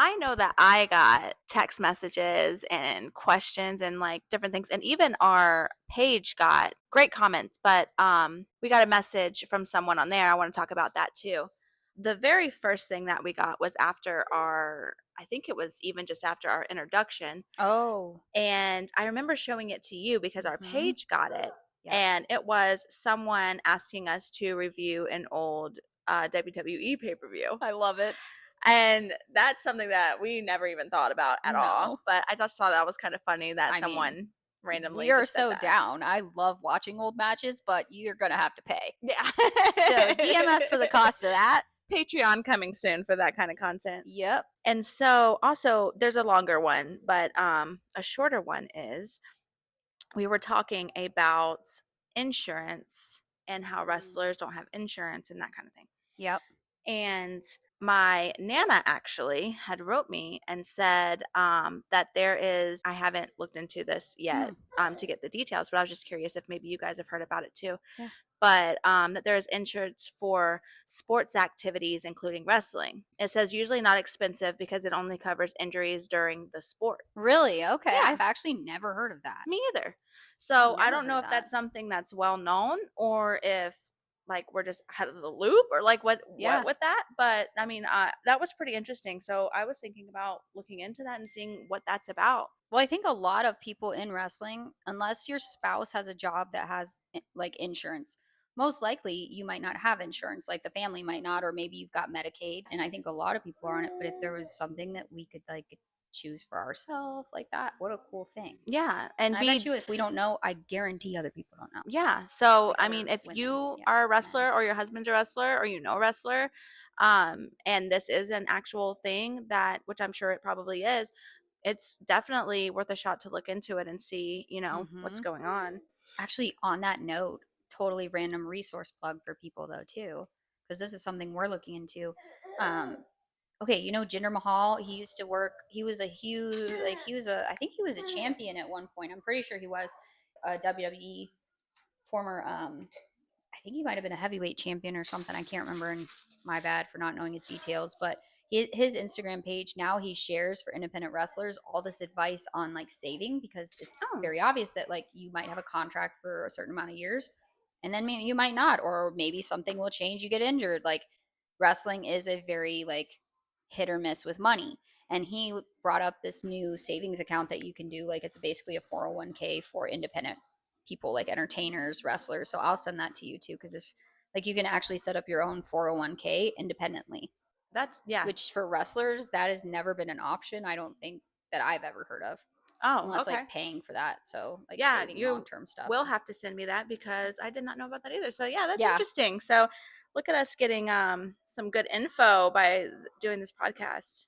I know that I got text messages and questions and like different things, and even our page got great comments, but we got a message from someone on there. I want to talk about that too. The very first thing that we got was after our, I think it was even just after our introduction, Oh. and I remember showing it to you because our Mhm. page got it, Yep. and it was someone asking us to review an old WWE pay-per-view. I love it. And that's something that we never even thought about at all. No. But I just thought that was kind of funny that I mean, someone randomly you're just said so that. down. I love watching old matches, but you're gonna have to pay. Yeah. So DMS for the cost of that. Patreon coming soon for that kind of content. Yep. And so also there's a longer one, but a shorter one is we were talking about insurance and how wrestlers don't have insurance and that kind of thing. Yep. And my nana actually had wrote me and said that there is, I haven't looked into this yet Mm. to get the details, but I was just curious if maybe you guys have heard about it too. Yeah. But that there is insurance for sports activities, including wrestling. It says usually not expensive because it only covers injuries during the sport. Really? Okay. Yeah, I've actually never heard of that. me either. I've So I never don't heard know of if that. that's something that's well known or if like we're just out of the loop or like what Yeah. with that. But I mean, that was pretty interesting. So I was thinking about looking into that and seeing what that's about. Well, I think a lot of people in wrestling, unless your spouse has a job that has like insurance, most likely you might not have insurance. Like the family might not, or maybe you've got Medicaid. And I think a lot of people are on it. But if there was something that we could like choose for ourselves like that, what a cool thing. Yeah, And and I bet be you if we don't know, I guarantee other people don't know. yeah. So Like I mean, other if women. you Yeah. are a Men. wrestler or your husband's a wrestler or you know a wrestler, and this is an actual thing that, which I'm sure it probably is, it's definitely worth a shot to look into it and see, what's Hmm. going on. Actually, on that note, totally random resource plug for people though too, because this is something we're looking into. Um, okay, you know Jinder Mahal. He used to work. He was a huge, like he was a. I think he was a champion at one point. I'm pretty sure he was a WWE former. I think he might have been a heavyweight champion or something. I can't remember. And my bad for not knowing his details. But his Instagram page now he shares for independent wrestlers all this advice on like saving because it's Oh, very obvious that like you might have a contract for a certain amount of years, and then maybe you might not, or maybe something will change. You get injured. Like wrestling is a very like hit or miss with money. And he brought up this new savings account that you can do. Like it's basically a 401k for independent people like entertainers, wrestlers. So I'll send that to you too because it's like you can actually set up your own 401k independently, that's yeah. which for wrestlers that has never been an option. I don't think that I've ever heard of Oh, unless okay. like paying for that. So like Yeah, saving you long-term stuff. will have to send me that because I did not know about that either. So yeah, that's Yeah. interesting. So look at us getting some good info by doing this podcast.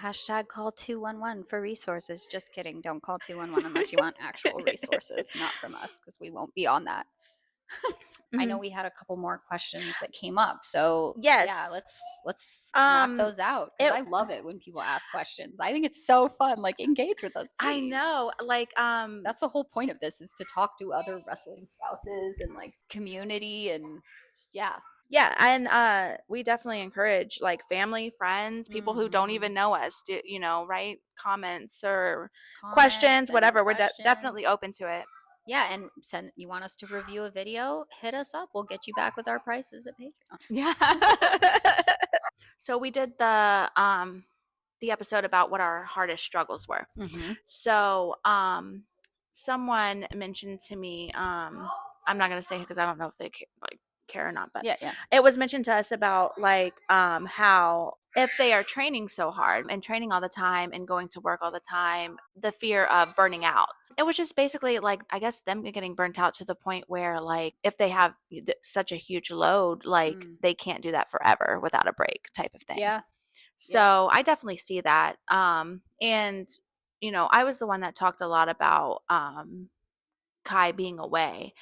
Hashtag call 211 for resources. Just kidding. Don't call 211 unless you want actual resources, not from us, because we won't be on that. I know Mhm. we had a couple more questions that came up. So yeah, Yes. let's knock Um those out because it I love it when people ask questions. I think it's so fun. Like engage with us, I please. know like That's the whole point of this is to talk to other wrestling spouses and like community and just yeah. yeah, and we definitely encourage like family, friends, people who don't Hmm. even know us to, write comments or Comments questions, and whatever. We're definitely questions. open to it. Yeah, and send you want us to review a video, hit us up. We'll get you back with our prices at Patreon. Yeah. So we did the episode about what our hardest struggles were. Hmm. So someone mentioned to me, I'm not gonna say because I don't know if they like care or not, but Yeah, yeah. it was mentioned to us about like how if they are training so hard and training all the time and going to work all the time, the fear of burning out. It was just basically like I guess them getting burnt out to the point where like if they have such a huge load, like Mm. they can't do that forever without a break type of thing. Yeah, yeah. So I definitely see that. And I was the one that talked a lot about Kai being away.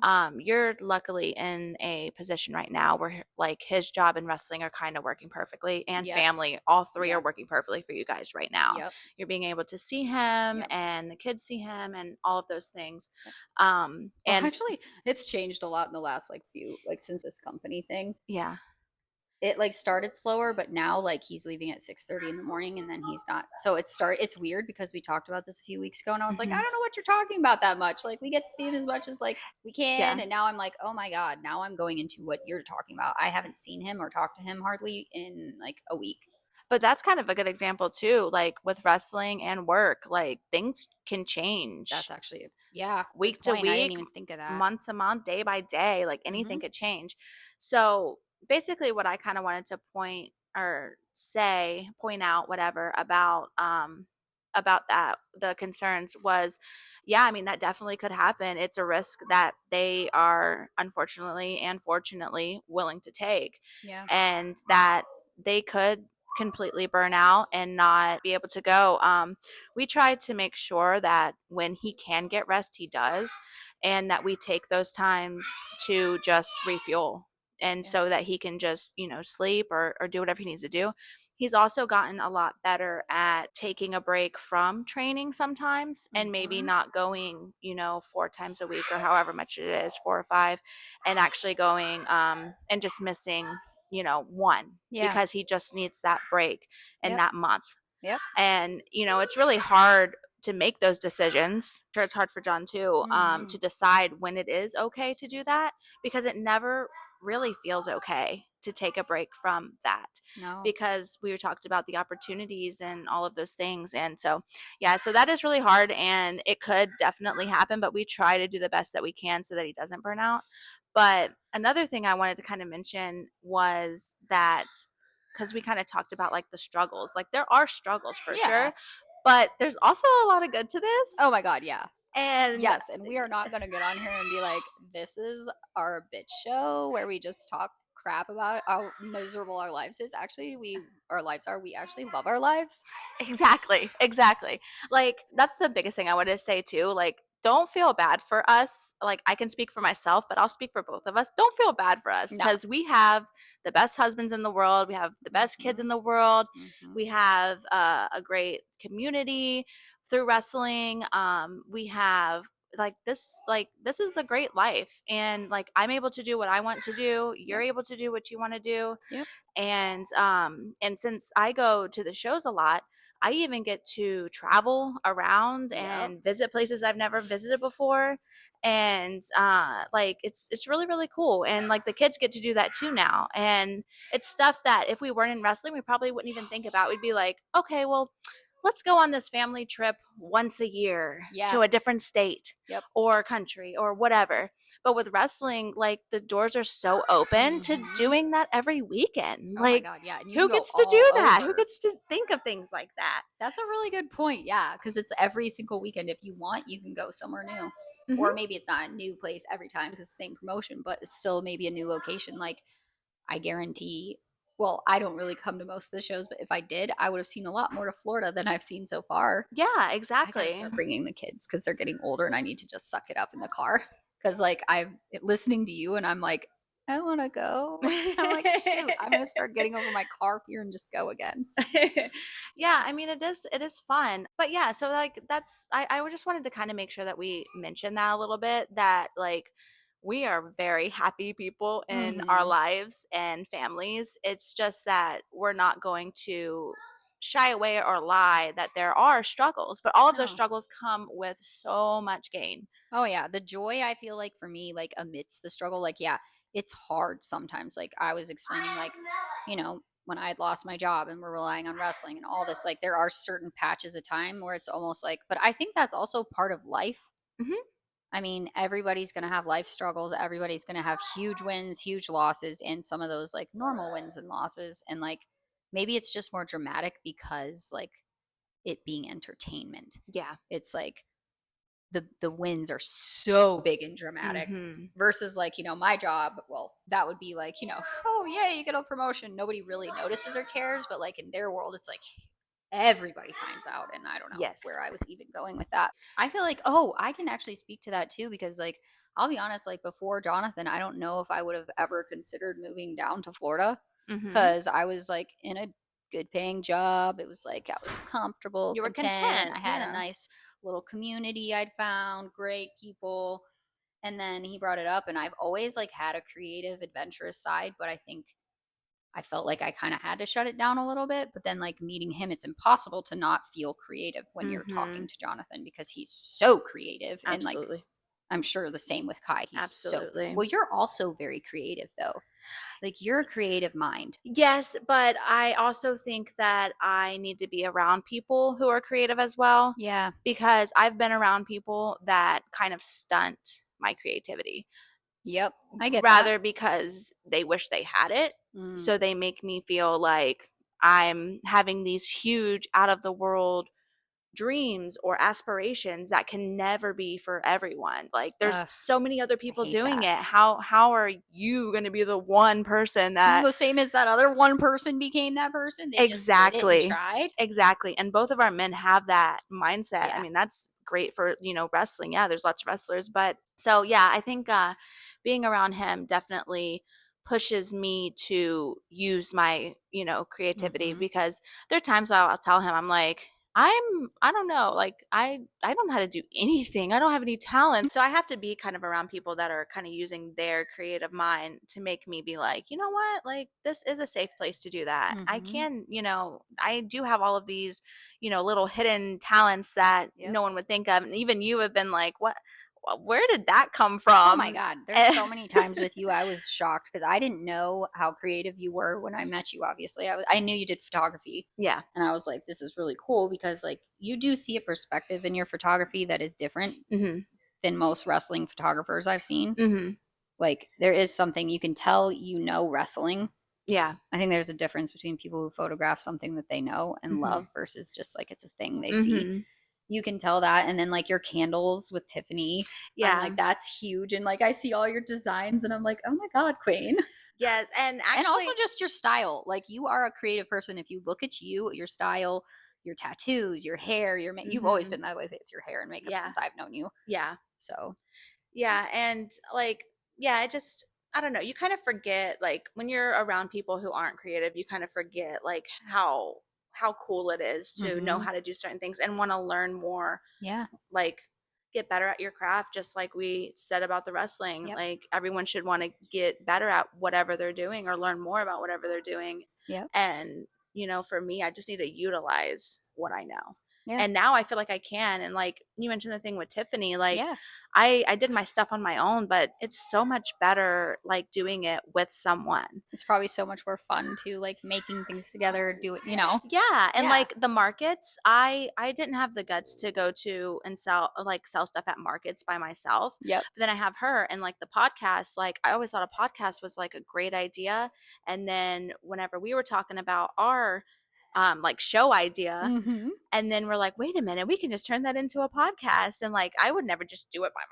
Hmm. You're luckily in a position right now where like his job and wrestling are kind of working perfectly and Yes. family, all three are Yeah. working perfectly for you guys right now. Yep. You're being able to see him Yep. and the kids see him and all of those things. Yep. Well, And actually, it's changed a lot in the last like few like since this company thing. yeah. it like started slower, but now like he's leaving at 6:30 in the morning and then he's not. So it's weird because we talked about this a few weeks ago and I was like, I Mhm. don't know what you're talking about that much. Like we get to see him as much as like we can. Yeah. And now I'm like, oh my God, now I'm going into what you're talking about. I haven't seen him or talked to him hardly in like a week. But that's kind of a good example too, like with wrestling and work, like things can change That's actually, yeah, good week to point. I didn't week, even think of that. month to month, day by day, like Mm-hmm. anything could change. So basically what I kind of wanted to point out, whatever, about that, the concerns was, yeah, I mean, that definitely could happen. It's a risk that they are unfortunately and fortunately willing to take. Yeah. And that they could completely burn out and not be able to go. We try to make sure that when he can get rest, he does, and that we take those times to just refuel. And Yeah. so that he can just, sleep or do whatever he needs to do. He's also gotten a lot better at taking a break from training sometimes and maybe Mm-hmm. not going, 4 times a week or however much it is, 4 or 5, and actually going and just missing, one Yeah. because he just needs that break in Yep. that month. Yep. And it's really hard to make those decisions. I'm sure it's hard for John too, Mm-hmm. to decide when it is okay to do that, because it never really feels okay to take a break from that, No. because we talked about the opportunities and all of those things. And so yeah, so that is really hard and it could definitely happen, but we try to do the best that we can so that he doesn't burn out. But another thing I wanted to kind of mention was that, because we kind of talked about like the struggles, like there are struggles for Yeah. sure, but there's also a lot of good to this. Oh my God. Yeah. And Yes, and we are not going to get on here and be like, this is our bitch show where we just talk crap about how miserable our lives is. Actually, our lives are. We actually love our lives. exactly. Like that's the biggest thing I wanted to say too. Like, don't feel bad for us. Like, I can speak for myself, but I'll speak for both of us. Don't feel bad for us, No. because we have the best husbands in the world. We have the best kids Mhm. in the world. Mhm. We have a great community through wrestling. We have this is the great life, and like I'm able to do what I want to do. You're Yep. able to do what you want to do. Yep. And since I go to the shows a lot, I even get to travel around Yep. and visit places I've never visited before. And like it's really really cool, and like the kids get to do that too now. And it's stuff that if we weren't in wrestling we probably wouldn't even think about. We'd be like, okay, well, let's go on this family trip once a year Yeah. to a different state Yep. or country or whatever. But with wrestling, like the doors are so open to Mhm. doing that every weekend. Oh my Like, God. Yeah, and you can who go gets to all do that? Who over. gets to think of things like that? That's a really good point. Yeah, because it's every single weekend. If you want, you can go somewhere new. Or Hmm. maybe it's not a new place every time because it's the same promotion, but it's still maybe a new location. Like I guarantee, well, I don't really come to most of the shows, but if I did, I would have seen a lot more to Florida than I've seen so far. Yeah, I got to exactly. start bringing the kids because they're getting older and I need to just suck it up in the car. Because, like, I'm listening to you and I'm like, I want to go. I'm like, shoot, I'm going to start getting over my car fear and just go again. Yeah, I mean it is fun. But yeah, so like I just wanted to kind of make sure that we mention that a little bit, that like we are very happy people in our Mm-hmm. lives and families. It's just that we're not going to shy away or lie that there are struggles, but all of those No. struggles come with so much gain. Oh yeah, the joy I feel like for me, like amidst the struggle, like yeah, it's hard sometimes. Like I was explaining, like when I had lost my job and we're relying on wrestling and all this, like there are certain patches of time where it's almost like, but I think that's also part of life. Hmm. I mean, everybody's gonna have life struggles. Everybody's gonna have huge wins, huge losses, and some of those like normal wins and losses. And like maybe it's just more dramatic because like it being entertainment. Yeah. It's like the wins are so big and dramatic Hmm. versus like my job, well that would be like oh yeah, you get a promotion, nobody really notices or cares, but like in their world it's like everybody finds out. And I don't know Yes. where I was even going with that. I feel like, oh, I can actually speak to that too because like I'll be honest, like before Jonathan I don't know if I would have ever considered moving down to Florida Hmm. because I was like in a good paying job. It was like I was comfortable, You were content. content. I had a Yeah. nice little community I'd found, great people. And then he brought it up and I've always like had a creative, adventurous side, but I think I felt like I kind of had to shut it down a little bit. But then, like, meeting him, it's impossible to not feel creative when you're talking Mhm. to Jonathan because he's so creative. And, like, Absolutely. I'm sure the same with Kai. He's so Absolutely. well, you're also very creative, though. Like, you're a creative mind. Yes, but I also think that I need to be around people who are creative as well, Yeah. because I've been around people that kind of stunt my creativity, Yep. I get that. rather because they wish they had it. Mm. So they make me feel like I'm having these huge out of the world dreams or aspirations that can never be for everyone. Like there's Ugh, so many other I people hate doing that. it. How are you going to be the one person that The same as that other one person became that person. They just did it and exactly. tried. Exactly. And both of our men have that mindset. I Yeah. mean, that's great for, wrestling. Yeah, there's lots of wrestlers, but so yeah, I think being around him definitely pushes me to use my, creativity, Mhm. because there are times I'll tell him, I'm like, I don't know, like I don't know how to do anything. I don't have any talent. So I have to be kind of around people that are kind of using their creative mind to make me be like, you know what? Like this is a safe place to do that. I Mhm. can, I do have all of these, little hidden talents that Yep. no one would think of. And even you have been like, what where did that come Oh my from? god, there's so many times with you I was shocked because I didn't know how creative you were when I met you. Obviously, I knew you did photography, Yeah. and I was like, this is really cool because like you do see a perspective in your photography that is different Mhm. than most wrestling photographers I've seen. Mhm. Like there is something you can tell wrestling. Yeah. I think there's a difference between people who photograph something that they know and Mhm. love versus just like it's a thing they see. Mhm. You can tell that. And then like your candles with Tiffany, I'm Yeah. like, that's huge. And like I see all your designs and I'm like, oh my God, Queen. Yes, and And also actually just your style. Like you are a creative person. If you look at you, your style, your tattoos, your hair, you've always mhm. been that way with your hair and makeup Yeah. since I've known you. Yeah. So Yeah, and like yeah, it just I don't know, you kind of forget like when you're around people who aren't creative, you kind of forget like how cool it is to know mm-hmm. how to do certain things and want to learn more, Yeah. like get better at your craft, just like we said about the wrestling. Yep. Like everyone should want to get better at whatever they're doing or learn more about whatever they're doing. Yep. And for me, I just need to utilize what I know. Yeah. And now I feel like I can. And like you mentioned the thing with Tiffany, like Yeah. I did my stuff on my own, but it's so much better like doing it with someone. It's probably so much more fun to like making things together, do it. Yeah, and Yeah. like the markets, I didn't have the guts to go to and sell stuff at markets by myself. Yep. But then I have her, and like the podcast, like I always thought a podcast was like a great idea. And then whenever we were talking about our like show idea, Mm-hmm. and then we're like, wait a minute, we can just turn that into a podcast. And like I would never just do it by Oh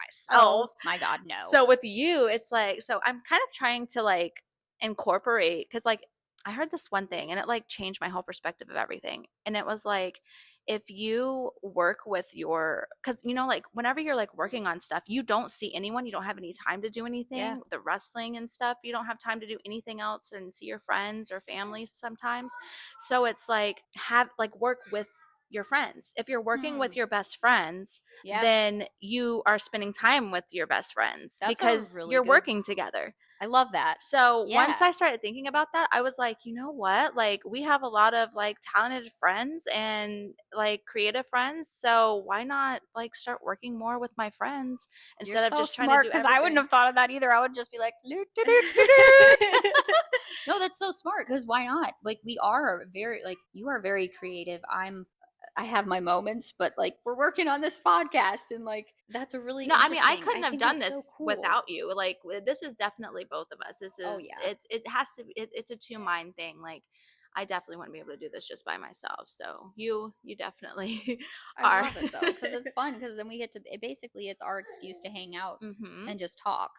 myself. my God, no. So with you, it's like, so I'm kind of trying to like incorporate, because like I heard this one thing and it like changed my whole perspective of everything. And it was like, if you work with your, because like whenever you're like working on stuff, you don't see anyone, you don't have any time to do Yeah. anything. The wrestling and stuff, you don't have time to do anything else and see your friends or family sometimes. So it's like, have like work with your friends. If you're working Hmm. with your best friends, Yep. then you are spending time with your best friends That's a because really you're good. working together. I love that. So once Yeah. I started thinking about that, I was like, you know what? Like, we have a lot of like talented friends and like creative friends. So why not like start working more with my friends You're instead of so just trying to smart do because I wouldn't everything? have thought of that either. I would just be like, "Loot, doot, doot, doot, doot." No, that's so smart because why not? Like, we are very, like, you are very creative. I have my moments, but like, we're working on this podcast and like, that's a really No, I mean, I interesting. I couldn't have think done that's so this cool. without you. Like, this is definitely both of us. This Oh, is yeah. it has to be it's a two mind thing. Like, I definitely wouldn't be able to do this just by myself. So you definitely I are. love it though because it's fun because then we get to, basically, it's our excuse to hang out Mhm. and just talk.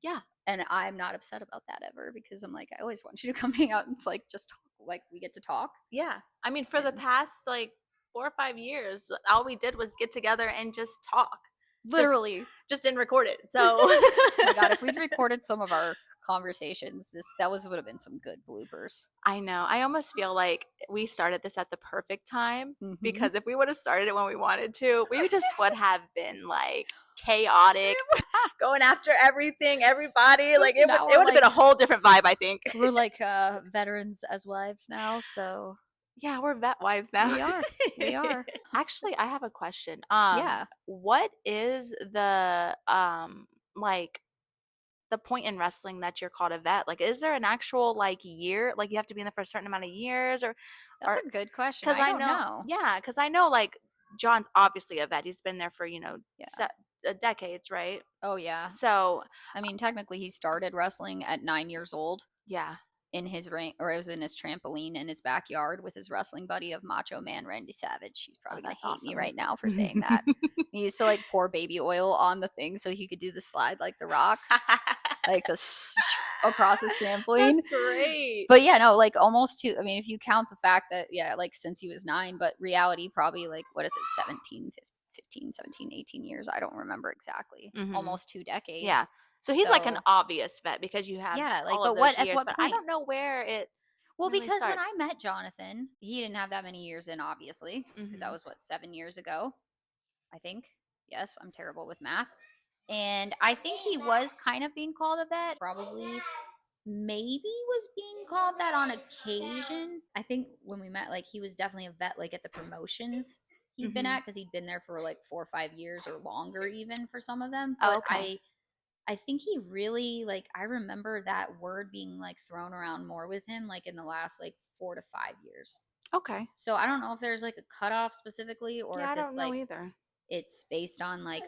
Yeah. And I'm not upset about that ever because I'm like, I always want you to come hang out and it's like just talk. Like we get to talk. Yeah. I mean, for the And past like 4 or 5 years, all we did was get together and just talk. Just literally. just didn't record it. So Oh my God, if we'd recorded some of our conversations. That would have been some good bloopers. I know. I almost feel like we started this at the perfect time Hmm. because if we would have started it when we wanted to, we just would have been like chaotic, going after everything, everybody. Like Now it would have been a whole different vibe, I think. we're like veterans as wives now, so Yeah, we're vet wives now. we are. We are. Actually, I have a question. Yeah. What is the like the point in wrestling that you're called a vet? Like, is there an actual like year? Like, you have to be in there for a certain amount of years, That's or a good question. because I I don't know, know. yeah, because I know like John's obviously a vet. He's been there for Yeah. decades, right? Oh yeah. So I mean, technically he started wrestling at 9 years old yeah, in his ring, or it was in his trampoline in his backyard with his wrestling buddy of Macho Man Randy Savage. He's oh, probably going that's to hate me awesome. right now for saying that. He used to like pour baby oil on the thing so he could do the slide like the rock, like across his trampoline. That's great. But yeah, no, like almost two. I mean, if you count the fact that, yeah, like since he was 9, but reality probably like, what is it, 17, 15, 17, 18 years? I don't remember exactly. Hmm. Almost 2 Yeah. decades. So he's like an So obvious vet because you have yeah, like, all of but those at years, what but I point? don't know where it Well, really because when I starts. met Jonathan, he didn't have that many years in, obviously, because that Hmm. was what, 7 years ago, I think. Yes, I'm terrible with math. And I think he was kind of being called a vet, probably maybe was being called that on occasion. I think when we met, like, he was definitely a vet, like at the promotions he'd been Hmm. at, because he'd been there for like 4 or 5 years or longer, even for some of them. Oh, But okay. I think he really, like, I remember that word being like thrown around more with him, like in the last like 4 to 5 years. Okay. So I don't know if there's like a cutoff specifically, or Yeah, if I it's don't know like either. it's based on like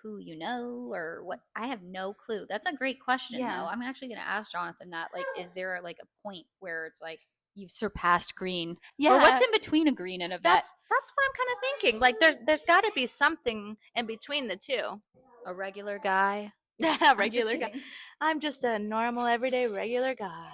who you know or what. I have no clue. That's a great question though. Yeah. I'm actually going to ask Jonathan that. Like, is there like a point where it's like you've surpassed green, or what's Yeah, in between a green and a vet? that's what I'm kind of thinking. Like there's got to be something in between the two. A regular guy? I'm just Regular guy. kidding. I'm just a normal everyday regular guy.